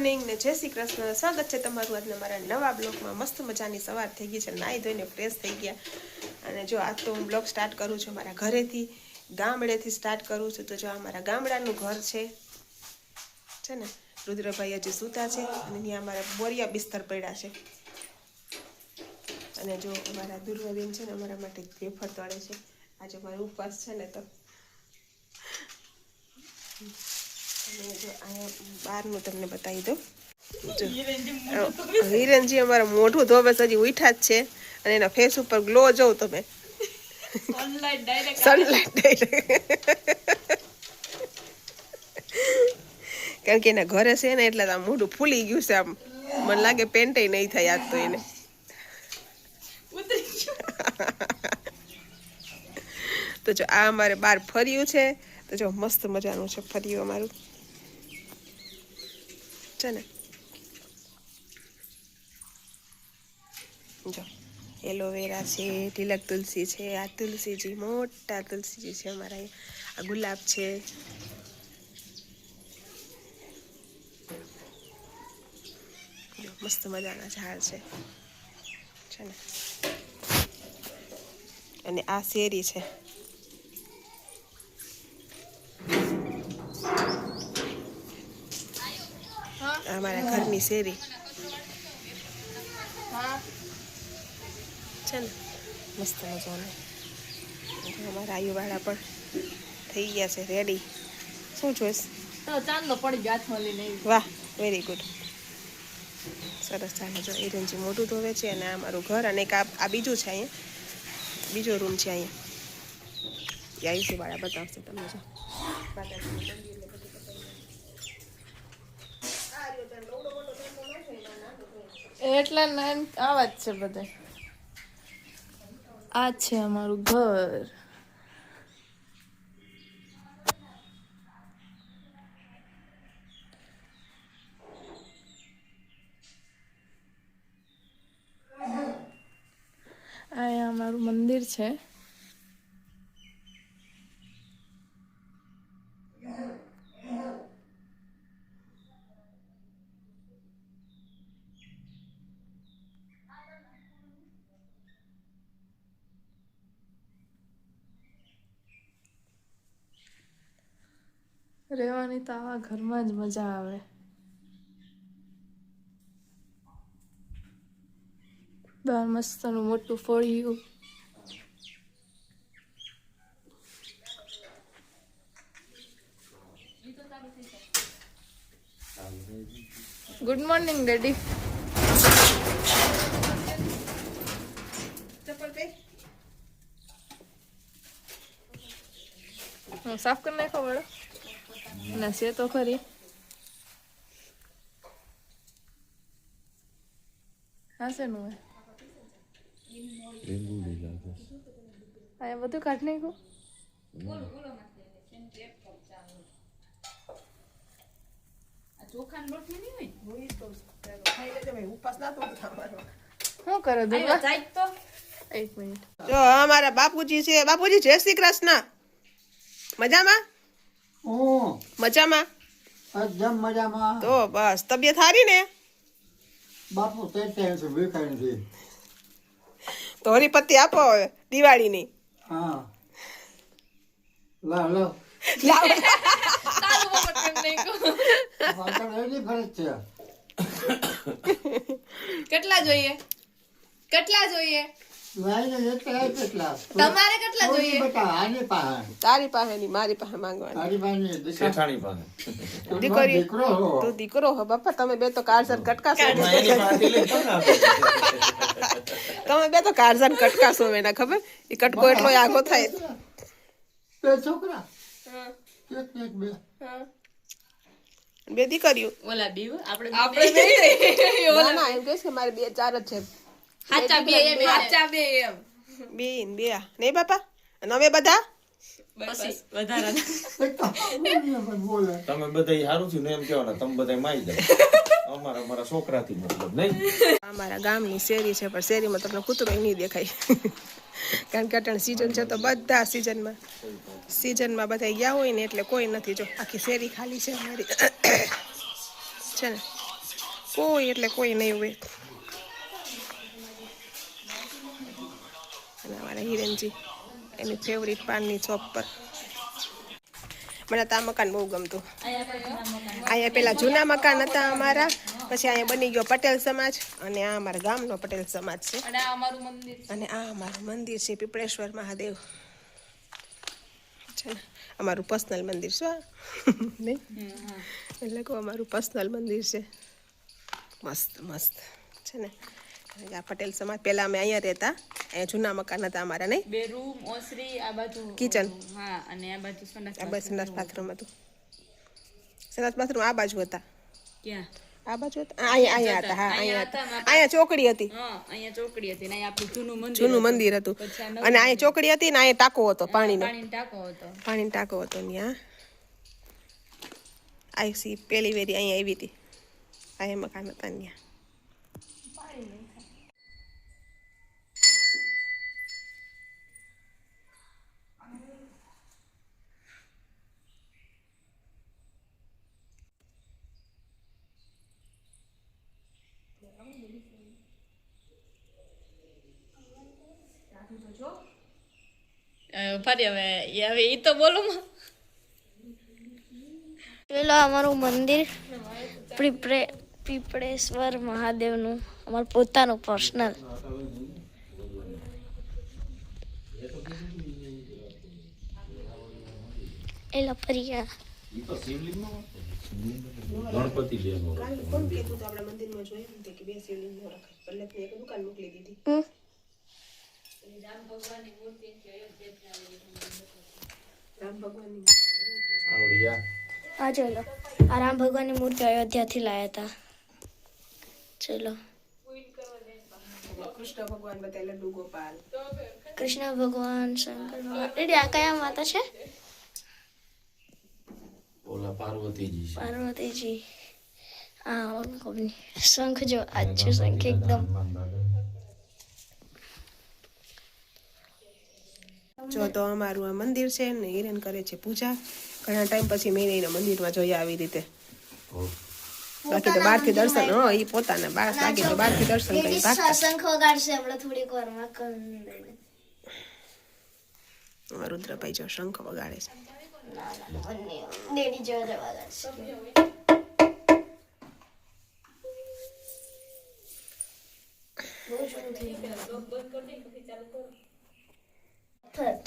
Morning ને જય શ્રી કૃષ્ણ. સ્વાગત છે તમારું આજના મારા નવા બ્લોગમાં. મસ્ત મજાની સવાર થઈ ગઈ છે, નાહી ધોઈને ફ્રેશ થઈ ગયા. અને જો આજ તો હું બ્લોગ સ્ટાર્ટ કરું છું મારા ઘરેથી, ગામડેથી સ્ટાર્ટ કરું છું. તો જો આ મારા ગામડાનું ઘર છે ને, રુદ્રભાઈ હજી સૂતા છે અને અહીંયા અમારા બોરિયા બિસ્તર પડ્યા છે. અને જો અમારા દુર્વાબેન છે ને અમારા માટે વેફર તળે છે. આજે મારો ઉપવાસ છે ને તો અને જો અહીંયા બહારનું તમને બતાવી દઉં. હિરણજી અમારા મોઢું ધોબે હજી ઉઠ્યા જ છે અને એના ફેસ ઉપર ગ્લો જોઉં તમે. સનલાઇટ ડાયરેક્ટ કારણ કે એના ઘરે છે ને એટલે આમ મોઢું ફૂલી ગયું છે. આમ મને લાગે પેન્ટય નહીં થાય આજ તો એને. તો જો આ અમારે બહાર ફર્યું છે. તો જો મસ્ત મજાનું છે ફર્યું અમારું છે ને. જો એલોવેરા છે, તિલક તુલસી છે, આ તુલસીજી મોટા તુલસીજી છે અમારા. આ ગુલાબ છે. મસ્ત મજાના ઝાડ છે ને. અને આ શેરી છે. અમારા ઘરની શેરી છે ને, મસ્ત મજાનું. અમારા આયુવાળા પણ થઈ ગયા છે રેડી. શું જોઈશ? ચાંદલો પડી ગયો હાથમાં લઈને. વાહ, વેરી ગુડ, સરસ. ચાલે જો હિરણજી મોટું ધોવે છે અને આ મારું ઘર. અને એક આ બીજું છે, અહીંયા બીજો રૂમ છે. અહીંયા આયુષવાળા બતાવશે તમને. જો એટલે આવા જ છે બધા. આ છે અમારું ઘર. આ અમારું મંદિર છે. રહેવાની તો આવા ઘરમાં જ મજા આવે. બહાર મસ્તનું મોટું ફળિયું. Good morning daddy. સાફ કરી નાખો વડો. ના છે તો ખરી. હા છે નું આ બધું કાઢ નાખ્યું. શું કરો દુર્વા? એક મિનિટ. જો અમારા બાપુજી છે. બાપુજી જય શ્રી કૃષ્ણ. મજામાં? મજામાં? એકદમ મજામાં. તો બસ તબિયત સારી ને? બાપુ તે તો હરિપતિ આપો હવે દિવાળીની. હા લાવ લાવ એની ફરજ છે. કેટલા જોઈએ? કેટલા જોઈએ? લાઈને કેટલા તમારે કેટલા જોઈએ? બતા આની પાસે તારી પાસે ની મારી પાસે માંગવાની. તારી પાસે શેઠાણી પાસે. દીકરી દીકરો હો. તું દીકરો હો બાપા. તમે બે તો કારઝન કટકાશો. એની પાસે લઈ તો ના આપે. તમે બે તો કારઝન કટકાશો. એના ખબર એ કટકો એટલો આગો થાય. બે છોકરા એક બે બે દીકરીઓ. ઓલા બીવ આપણે ના ના એમ કહીશ કે મારે બે ચાર જ છે. હાચા બે એમ હાચા બે એમ બે બે નહીં બાપા. અને અમે બધા પછી વધારા બોલે તમે બધા સારું થયું ને એમ કહેવાના. તમે બધા માઈ દે. અમારા છોકરાથી મતલબ નહીં. અમારા ગામની શેરી છે પણ શેરીમાં તમને કૂતરો નહીં દેખાય. કારણ કે અટાણ સિઝન છે તો બધા સિઝનમાં બધા ગયા હોય ને એટલે કોઈ નથી. જો આખી શેરી ખાલી છે અમારી છે ને. કોઈ એટલે કોઈ નહીં હોય. અને અમારા હિરેનજી એની ફેવરિટ પાનની શોપ પર. મને તો આ મકાન બહુ ગમતું. અહીંયા પેલા જૂના મકાન હતા અમારા, પછી અહીંયા બની ગયો પટેલ સમાજ, અને આ અમારા ગામનો પટેલ સમાજ છે. અને આ અમારું મંદિર અને આ અમારું મંદિર છે પીપળેશ્વર મહાદેવ છે ને, અમારું પર્સનલ મંદિર છે નહીં એટલે કહું અમારું પર્સનલ મંદિર છે. મસ્ત મસ્ત છે ને. આ પટેલ સમાજ પહેલા અમે અહીંયા રહેતા, અહીંયા જૂના મકાન હતા અમારા નહીં. 2 રૂમ ઓસરી આ બાજુ કિચન. હા અને આ બાજુ સંડાસ આ બાજુ સંડાસ બાથરૂમ હતું. સંડાસ બાથરૂમ આ બાજુ હતા. ક્યાં આ બાજુ હતા અહીંયા હતા. હા અહીંયા હતા. અહીંયા ચોકડી હતી. હા અહીંયા ચોકડી હતી ને અહીંયા આપણું જૂનું મંદિર હતું. અને અહીંયા ચોકડી હતી ને અહીંયા ટાંકો હતો પાણીનો. પાણીનો ટાંકો હતો ત્યાં. આઈસી પહેલી વેરી અહીંયા આવી હતી. આ મકાન હતા ત્યાં. ફરી હવે ઈ તો બોલો પેલો અમારું મંદિર પીપળેશ્વર મહાદેવનું અમારું પોતાનું પર્સનલ. એ લપરિયા ગણપતિ કોણ કીધું તો આપણા મંદિરમાં જોયું ને કે 2 શિવલિંગ નો રખાય. પલ્લતને એક દુકાન મોકલી દીધી. રામ ભગવાનની હા ચલો, આ રામ ભગવાનની મૂર્તિ અયોધ્યાથી લાયા હતા. ચલો કૃષ્ણ ભગવાન બધા લડ્ડુ ગોપાલ. કૃષ્ણ ભગવાન, શંકર ભગવાન. રેડી આ કયા માતા છે? ઓલા પાર્વતીજી છે. પાર્વતીજી. હા ખબર શંખ જો આજ છે શંખ એકદમ. જો તો અમારું આ મંદિર છે ને હિરેન કરે છે પૂજા. ઘણા ટાઈમ પછી મેં એના મંદિરમાં જોયા આવી રીતે. બાકી તો બહારથી દર્શન એ પોતાના બાકી તો બહારથી દર્શન કરી ભાગતા. શંખ વગાડશે હમણાં થોડીક વારમાં. રુદ્રભાઈ જો શંખ વગાડે છે. ડેડી જેવા વગાડશે.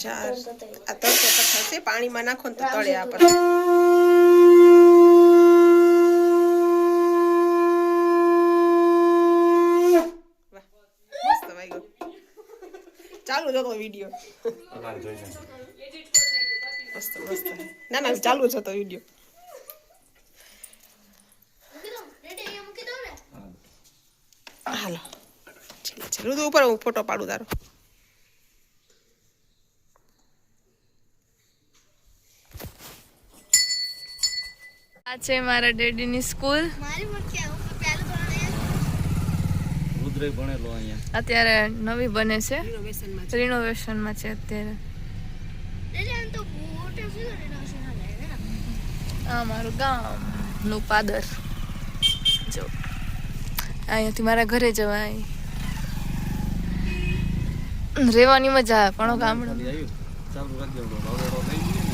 ચાર આ તડકો થશે પાણીમાં નાખો ને તો તળે આ પર. મસ્ત વાગ્યો. ચાલુ જ હતો વિડીયો. મસ્ત મસ્ત. ના ના ચાલુ જ હતો વિડીયો. હાલો ચાલો ઉપર હું ફોટો પાડું તારો. આ છે મારા ડેડીની સ્કૂલ. મારી મૂર્તિ આવું પહેલું ધોરણ રુદ્રય ભણેલો અહીંયા. અત્યારે નવી બને છે, રિનોવેશનમાં છે. રિનોવેશનમાં છે અત્યારે. ડેડી આમ તો મોટો છે રિનોવેશન હાલે ને. આ મારું ગામનું પાદર. જો અહીંયાથી મારા ઘરે જવાય, રહેવાની મજા આવે. પણ ગામડું ચાલુ રાખજો. રોડો લઈ ગયો ને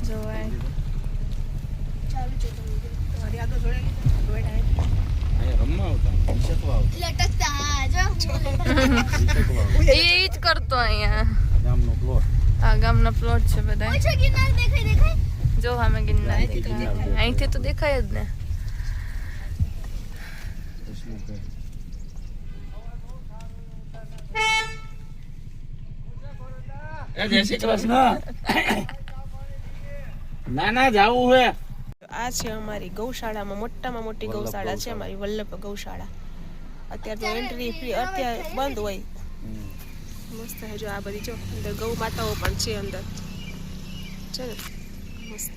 જોવાય. અહીંયા રમવા આવતા શીખવા આવતા. લટકતા જો એ જ કરતો અહીંયા. ગામનો પ્લોટ. આ ગામના પ્લોટ છે બધા. ઓછો ગિરનાર દેખાય. જો સામે ગિરનાર દેખાય. અહીંથી તો દેખાય જ ને. જય શ્રી કૃષ્ણ. ના ના જાવું હે. આ છે અમારી ગૌશાળામાં મોટામાં મોટી ગૌશાળા છે અમારી વલ્લભ ગૌશાળા. અત્યારે તો એન્ટ્રી ફ્રી અત્યારે બંધ હોય. મસ્ત છે જો આ બધી જો અંદર ગૌ માતાઓ પણ છે અંદર છે ને મસ્ત.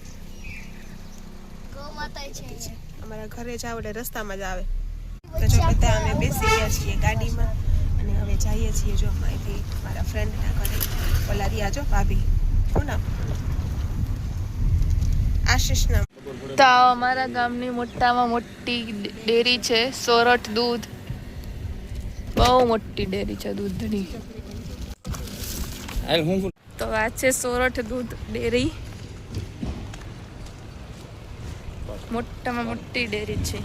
ગૌ માતા છે અમારા ઘરે જાવ એટલે રસ્તામાં જ આવે. તો જો બધા અમે બેસી ગયા છીએ ગાડીમાં અને હવે જઈએ છીએ જો અહીંથી મારા ફ્રેન્ડના ઘરે. ઓલા રહ્યા જો ભાભી, શું નામ? આશીષના. તો આ અમારા ગામની મોટામાં મોટી ડેરી છે, સોરઠ દૂધ. બહુ મોટી ડેરી છે દૂધની. તો આ છે સોરઠ દૂધ ડેરી. મોટામાં મોટી ડેરી છે.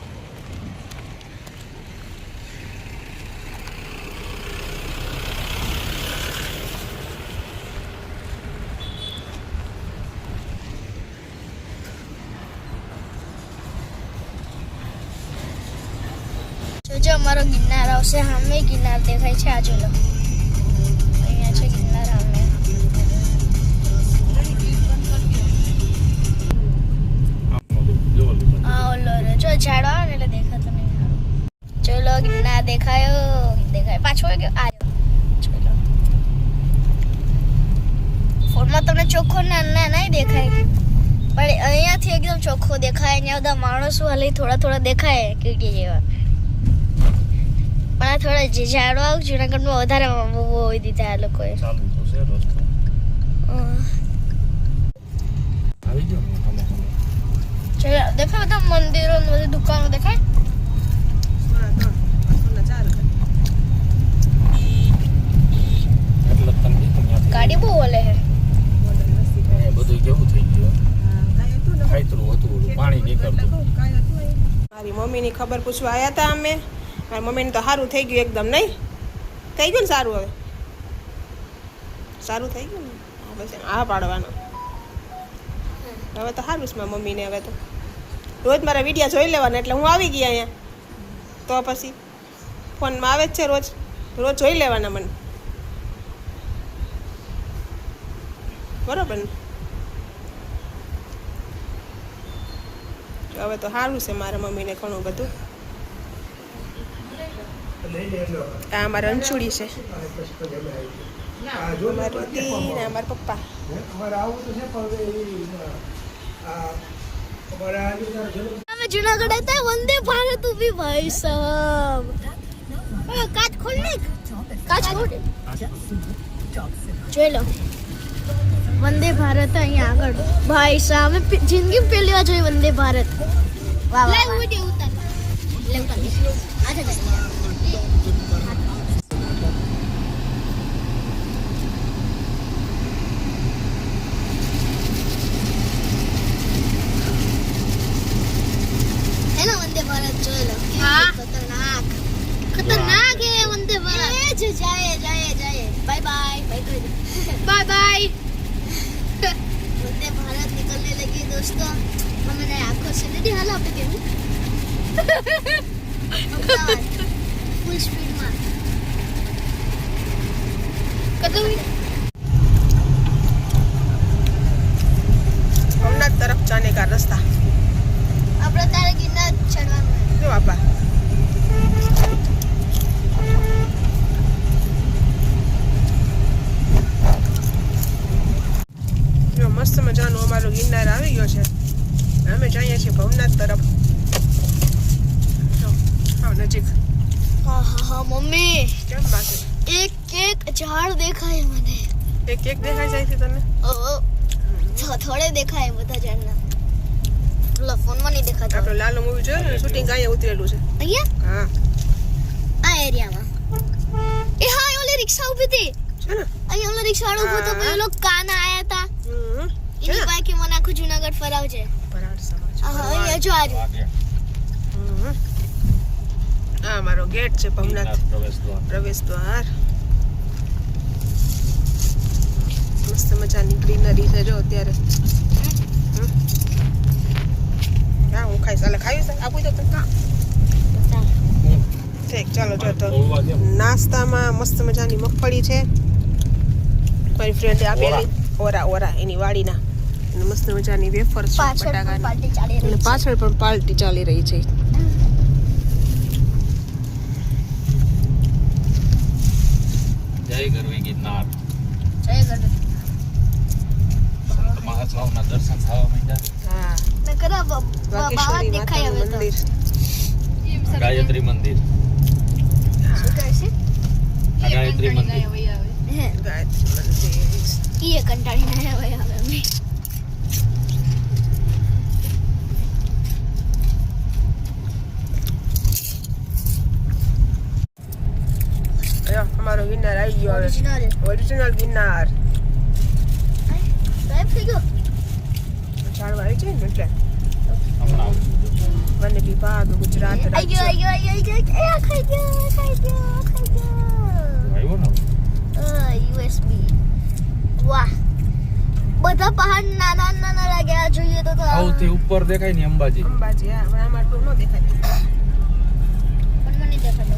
જોજો અમારો ગિરનાર આવશે. સામે ગિરનાર દેખાય છે. આ જો લો, અહીંયા છે ગિરનાર સામે. આ ઓલો રે, જો ઝાડ આવે ને એટલે દેખાતો નહીં સારું. ચલો ગિરનાર દેખાય પાછો ગયો. આ ચલો ફોનમાં તમને ચોખ્ખો ના નહીં દેખાય, પણ અહીંયાથી એકદમ ચોખ્ખો દેખાય. અહીંયા બધા માણસો હાલી થોડા દેખાય કીડી જેવા. પણ આ થોડા જે ઝાડવા જુનાગઢમાં વધારે હોય દીધા આ લોકોએ. ચલો દેખાય બધા મંદિરો ને બધી દુકાનો દેખાય. ગાડી બહુ ઓલે છે. બધું કેવું થઈ ગયું, ખાયતરું હતું, પાણી નીકળતું. મારી મમ્મીની ખબર પૂછવા આવ્યા હતા અમે. મારી મમ્મીને તો સારું થઈ ગયું એકદમ. નહીં થઈ ગયું ને સારું? હવે સારું થઈ ગયું ને. બસ આ પાડવાનો હવે તો સારું છે મારી મમ્મીને. હવે તો રોજ મારા વિડીયા જોઈ લેવાના એટલે હું આવી ગઈ અહીંયા. તો પછી ફોનમાં આવે જ છે રોજ જોઈ લેવાના મને. બરોબર ને? હવે તો સારું છે મારા મમ્મીને ઘણું બધું. આ અમારા અંચુડી છે, અમારી દી ને અમારા પપ્પા. અમે જુનાગઢ હતા. વંદે ભારત ઉભી ભાઈ સાહેબ. કાચ ખોલ ને, કાચ ખોલ. જોઈ લો વંદે ભારત અહીંયા આગળ ભાઈ સાહેબ. અમે જિંદગી પહેલી વાર જોઈ વંદે ભારત. વાહ વાહ વિડિયો ઉતાર લે ઉતાર. એનો વંદે ભારત જોઈ લો. હા ખતરનાક હે વંદે ભારત. જાય bye bye bye. Vande Bharat निकलने लगी दोस्तों. हमने आंखों से नहीं हाला पे केवल फुल स्पीड में कदम भवनाथ तरफ जाने का रास्ता. अपना तारे गिरनार चढ़वाना है. जो बाबा મસ્ત મજાનો અમારો ગિરનાર આવી ગયો છે. અમે જઈએ છીએ ભવનાથ તરફ. આવ નજીક. હા મમ્મી કેમ બાકી એક ઝાડ દેખાય મને. એક દેખાઈ જાય છે તને? થોડે દેખાય બધા ઝાડના. પેલા ફોનમાં નહીં દેખાતા. આપણો લાલો મૂવી જોયો ને, શૂટિંગ અહીંયા ઉતરેલું છે. અહીંયા હા આ એરિયામાં. એ હા ઓલી રિક્ષા ઊભી હતી છે ને. અહીંયા ઓલો રિક્ષા વાળો ઊભો હતો. પછી ઓલો કાના આયા હતા. એની બાઈક કે મને આખું જુનાગઢ ફરાવજે. બરાબર સમાજ. હા અહીંયા જો આજો. આ અમારો ગેટ છે ભવનાથ પ્રવેશ દ્વાર. મસ્ત મજાની ગ્રીનરી છે જો અત્યારે. હા હું ખાઈશ. એટલે ખાવી છે આપું તો ઠીક. ચાલો જો તો નાસ્તામાં મસ્ત મજાની મગફળી છે. મારી ફ્રેન્ડે આપેલી ઓરા એની વાડીના. અને મસ્ત મજાની વેફર છે બટાકાની. અને પાછળ પણ પાર્ટી ચાલી રહી છે. જય ગરવી ગિરનાર. જય ગરવી. સંત મહાત્માઓના દર્શન થવા માંડ્યા. હા મેં કરા બાવા વાકેશ્વરી દેખાય હવે માતાનું તો મંદિર. ગાયત્રી મંદિર શું કહે છે આ ગાયત્રી મંદિર હે ગાયત્રી મંદિર. ઈ કંટાળી ના આવે હવે અમે અયો અમારો ગિરનાર આવી ગયો હવે. Original original Girnar. સાહેબ થઈ ગયો ઝાડવા આવી જાય ને એટલે હમણાં આવું વન વિભાગ ગુજરાત આઈ ગયો રાજ્ય. આઈ ગયો એ ખાઈ ગયો આવ્યો ને યુએસબી વાહ બધા પહાડ નાના નાના લાગ્યા જોઈએ તો સૌથી ઉપર દેખાય ને અંબાજી અંબાજી હા પણ આમાં આટલું ન દેખાય. પણ મને દેખાતો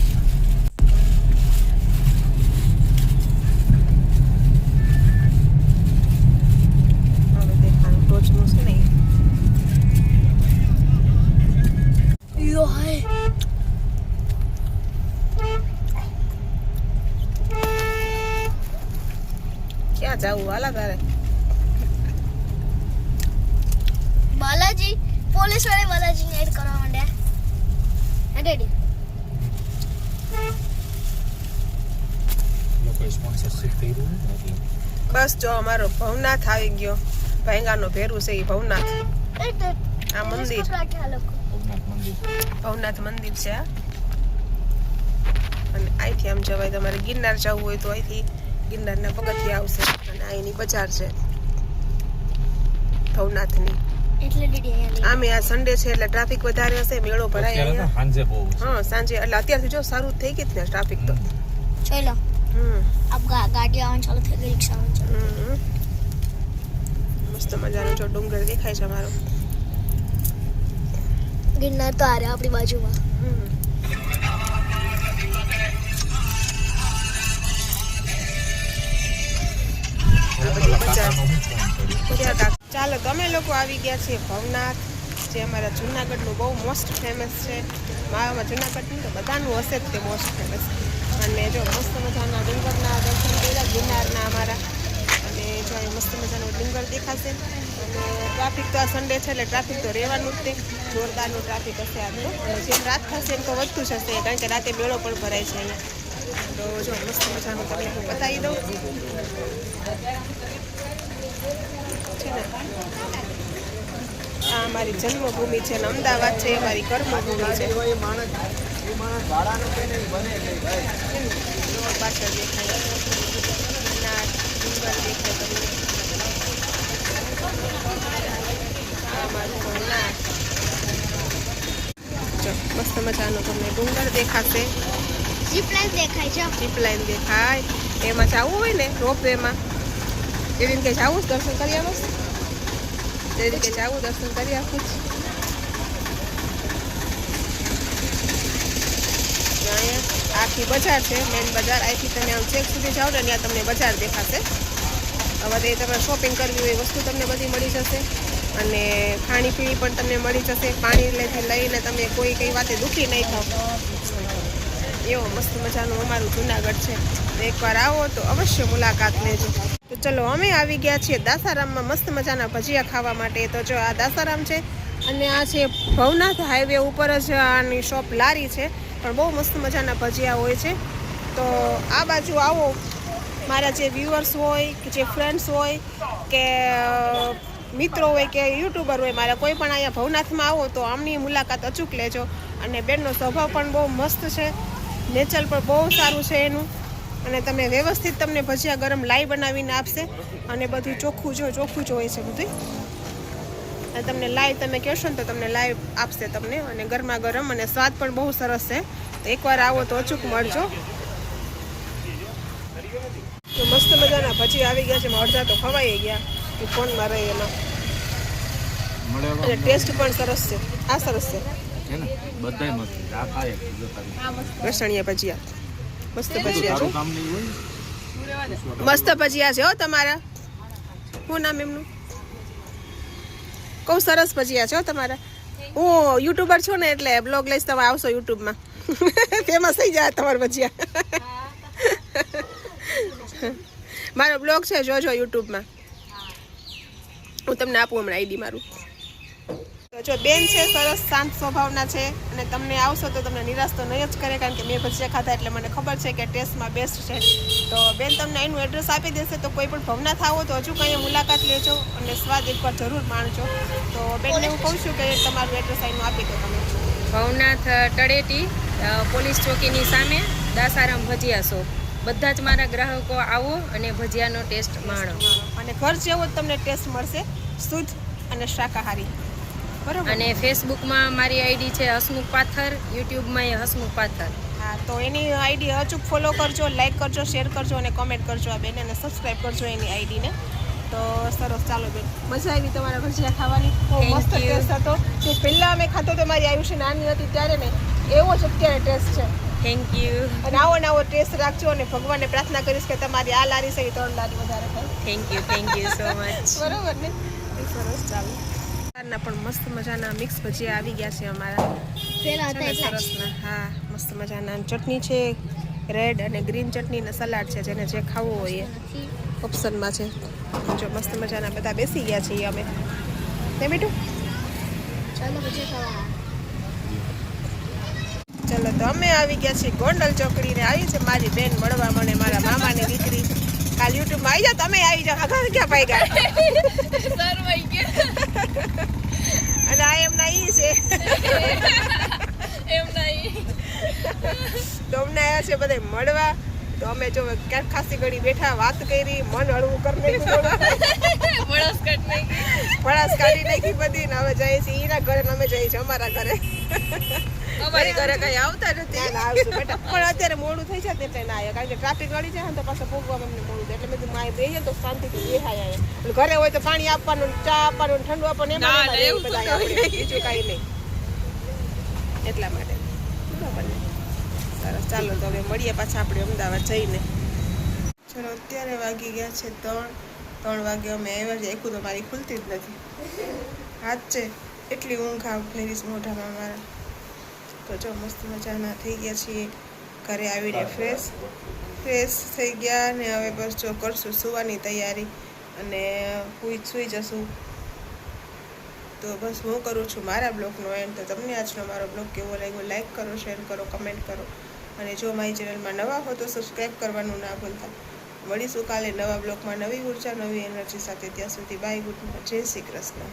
હવે દેખાનું ટોચનું છે ને યો હાય ક્યાં જાવું હાલા તારે. બાલાજી પોલીસ વાળા બાલાજીને એડ કરવા માંડ્યા રેડી લોકોએ સ્પોન્સરશિપ કર્યું ને એટલે બસ જો અમારો ભવનાથ આવી ગયો. ભાંગાનો ભેરું છે એ ભવનાથ. આ મંદિર ભવનાથ મંદિર ભવનાથ મંદિર છે આ. અને અહીંથી આમ જવાય તમારે ગિરનાર જવું હોય તો અહીંથી ગિરનારના પગથિયા આવશે અને અહીંની બજાર છે ભવનાથની. એટલે દીદી અહીંયા આમે આ સન્ડે છે એટલે ટ્રાફિક વધારે હશે, મેળો ભરાય અત્યારે તો અહીંયા. સાંજે બહુ છે. હા સાંજે એટલે અત્યારથી જો સારું થઈ ગઈ જ ને ટ્રાફિક તો. ચલો હમ अब गाड़ी आवन चालू થઈ ગઈ રિક્ષા આवन ચાલુ હમ. મસ્ત મજાનો જો ડુંગર દેખાય છે અમારો. ગિરનાર તો આરે આપણી બાજુમાં હમ. ઓલા કાકાનો હું ફોન કર્યો ચાલો તમે લોકો આવી ગયા છે ભવનાથ, જે અમારા જુનાગઢનું બહુ મોસ્ટ ફેમસ છે. મારામાં જુનાગઢનું તો બધાનું હશે જ તે મોસ્ટ ફેમસ. અને જો મસ્ત મજાના ડુંગરના દર્શન કર્યા ગિરનારના અમારા. અને જો અહીં મસ્ત મજાનો ડુંગર દેખાશે. અને ટ્રાફિક તો આ સન્ડે છે એટલે ટ્રાફિક તો રહેવાનું જ તે. જોરદારનું ટ્રાફિક હશે આ તો. અને જેમ રાત થશે એમ તો વધતું જશે, કારણ કે રાતે મેળો પણ ભરાય છે અહીંયા. તો જો મસ્ત મજાનું તમને હું બતાવી દઉં છે ને. આ અમારી જન્મભૂમિ છે ને અમદાવાદ છે એ મારી કર્મભૂમિ છે. પાછળ દેખાય ગિરનાર, ડુંગર દેખાય તમને. આ મારું ભવનાથ. જો મસ્ત મજાનો તમને ડુંગર દેખાશે, જીપ લાઈન દેખાય છે જીપ લાઈન દેખાય. એમાં જવું હોય ને રોપવેમાં એ રીતે જવું જ દર્શન કરી આવો તે રીતે જવું દર્શન કરી આપું જ. અહીંયા આખી બજાર છે, મેન બજાર. અહીંથી તમે આમ ચેક સુધી જાઓ ને ત્યાં તમને બજાર દેખાશે. હવે તે તમારે શોપિંગ કરવી હોય એ વસ્તુ તમને બધી મળી જશે. અને ખાણીપીણી પણ તમને મળી જશે. પાણીથી લઈને તમે કોઈ કઈ વાતે દુઃખી નહીં થાવ. એવો મસ્ત મજાનું અમારું જુનાગઢ છે. એકવાર આવો તો અવશ્ય મુલાકાત લેજો. તો ચલો અમે આવી ગયા છીએ દાસારામમાં મસ્ત મજાના ભજીયા ખાવા માટે. તો જો આ દાસારામ છે અને આ છે ભવનાથ હાઈવે ઉપર જ આની શોપ લારી છે, પણ બહુ મસ્ત મજાના ભજીયા હોય છે. તો આ બાજુ આવો, મારા જે વ્યુઅર્સ હોય કે જે ફ્રેન્ડ્સ હોય કે મિત્રો હોય કે યુટ્યુબર હોય, મારા કોઈ પણ અહીંયા ભવનાથમાં આવો તો આમની મુલાકાત અચૂક લેજો. અને બેનનો સ્વભાવ પણ બહુ મસ્ત છે, નેચર પણ બહુ સારું છે એનું. અને તમે વ્યવસ્થિત તમને ભજીયા ગરમ લાઈ બનાવીને આપશે. અને બધું ચોખ્ખું જ હોય છે બધું. અને તમને લાઈવ તમે કહેશો ને તો તમને લાઈવ આપશે તમને. અને ગરમા ગરમ અને સ્વાદ પણ બહુ સરસ છે. તો એકવાર આવો તો અચૂક મળજો. તો મસ્ત મજાના ભજીયા આવી ગયા છે. એમાં અડધા તો ખવાઈ ગયા એ ફોનમાં રહે એમાં. અને ટેસ્ટ પણ સરસ છે. આ સરસ છે છે ને બધાય મસ્ત છે. આ ખાય લસણિયા ભજીયા. મસ્ત ભજીયા છે, તારું કામ નહીં હોય મસ્ત ભજીયા છે હો તમારા. શું નામ એમનું? કહું સરસ ભજીયા છે હો તમારા. હું યુટ્યુબર છું ને એટલે બ્લોગ લઈશ, તમે આવશો યુટ્યુબમાં ફેમસ થઈ જાય તમારા ભજીયા. મારો બ્લોગ છે, જોજો યુટ્યુબમાં. હું તમને આપું હમણાં આઈડી મારું. તો જો બેન છે સરસ શાંત સ્વભાવના છે અને તમને આવશો તો તમને નિરાશ તો નહીં જ કરે, કારણ કે મેં ભજીયા ખાધા એટલે મને ખબર છે કે ટેસ્ટમાં બેસ્ટ છે. તો બેન તમને એનું એડ્રેસ આપી દેશે, તો કોઈ પણ ભવનાથ આવો તો હજુ કંઈ મુલાકાત લેજો અને સ્વાદ એકવાર જરૂર માણજો. તો બેનને હું કહું છું કે તમારું એડ્રેસ અહીંનું આપી દો તમે. ભવનાથ તળેટી પોલીસ ચોકીની સામે દાસારામ ભજીયા શોપ. બધા જ મારા ગ્રાહકો આવો અને ભજીયાનો ટેસ્ટ માણો. અને ઘર જેવો જ તમને ટેસ્ટ મળશે, શુદ્ધ અને શાકાહારી. બરોબર. અને ફેસબુકમાં મારી આઈડી છે હસમુખ પાથર, યુટ્યુબમાં એ હસમુખ પાથર. હા, તો એની આઈડી અચૂક ફોલો કરજો, લાઈક કરજો, શેર કરજો અને કોમેન્ટ કરજો આ બેન, અને સબસ્ક્રાઈબ કરજો એની આઈડીને. તો સરસ, ચાલો બેન, મજા આવી તમારા ભજીયા ખાવાની. બહુ મસ્ત ટેસ્ટ હતો. જે પહેલાં અમે ખાતો તો મારી આયુષ્ય નાની હતી ત્યારે ને, એવો જ અત્યારે ટેસ્ટ છે. Thank you. અને આવો ટેસ્ટ રાખજો અને ભગવાનને પ્રાર્થના કરીશ કે તમારી આ લારી છે એ 3 લારી વધારે થાય. Thank you so much. બરોબર ને? સરસ, ચાલો. ના પણ મસ્ત મજાના મિક્સ ભજીયા આવી ગયા છે અમારા. સરસના, હા, મસ્ત મજાના ચટણી છે, રેડ અને ગ્રીન ચટણી ને સલાડ છે, જેને જે ખાવું હોય એ ઓપ્શનમાં છે. જો મસ્ત મજાના બધા બેસી ગયા છીએ અમે. તે મીઠું ચાલો ભજીયા ખાવા. ચલો, તો અમે આવી ગયા છીએ ગોંડલ ચોકડી ને આવી છે મારી બેન મળવા મને, મારા મામાની દીકરી. કાલ યુટ્યુબમાં આવી જાઓ, તમે આવી જાઓ. આગળ ક્યાં પાઈ ગયા અને આ એમના ઈ છે તો અમને આવ્યા છે બધા મળવા. તો અમે જો ક્યાંક ખાસી ઘડી બેઠા, વાત કરી, મન હળવું કરી નાખ્યું, ભડાસ કાઢી નાખી બધી. ને હવે જઈએ છીએ એના ઘરે, અમે જઈએ છીએ અમારા ઘરે. અમારી ઘરે કઈ આવતા નથી. ના, આવશું બેટા, પણ અત્યારે મોડું થઈ જાય એટલે ના આવ્યા, કારણ કે ટ્રાફિક વાળી જાય ને તો પાછા ભોગવામાં અમને મોડું થાય. એટલે મેં કીધું માય બેહીએ તો શાંતિથી બેહાય આવે. ઘરે હોય તો પાણી આપવાનું, ચા આપવાનું, ઠંડુ આપવાનું, એમાં બધા આવડે, બીજું કાંઈ નહીં. એટલા માટે બરાબર ને? સરસ, ચાલો તો હવે મળીએ પાછા આપણે અમદાવાદ જઈને. ચલો, અત્યારે વાગી ગયા છે 3 વાગે અમે આવ્યા છે. એકું તો મારી ખુલતી જ નથી. હાથ છે એટલી ઊંઘ ફેરીશ મોઢામાં મારા. તો જો મસ્ત મજાના થઈ ગયા છીએ, ઘરે આવીને ફ્રેશ થઈ ગયા ને હવે બસ જો કરશું સુવાની તૈયારી અને સૂઈ જશું. તો બસ હું કરું છું મારા બ્લોગનો એન્ડ. તો તમને આજનો મારો બ્લોગ કેવો લાગ્યો, લાઈક કરો, શેર કરો, કમેન્ટ કરો અને જો મારી ચેનલમાં નવા હો તો સબસ્ક્રાઈબ કરવાનું ના ભૂલતા. મળીશું કાલે નવા બ્લોગમાં નવી ઉર્જા, નવી એનર્જી સાથે. ત્યાં સુધી બાય, ગુડ નાઇટ, જય શ્રી કૃષ્ણ.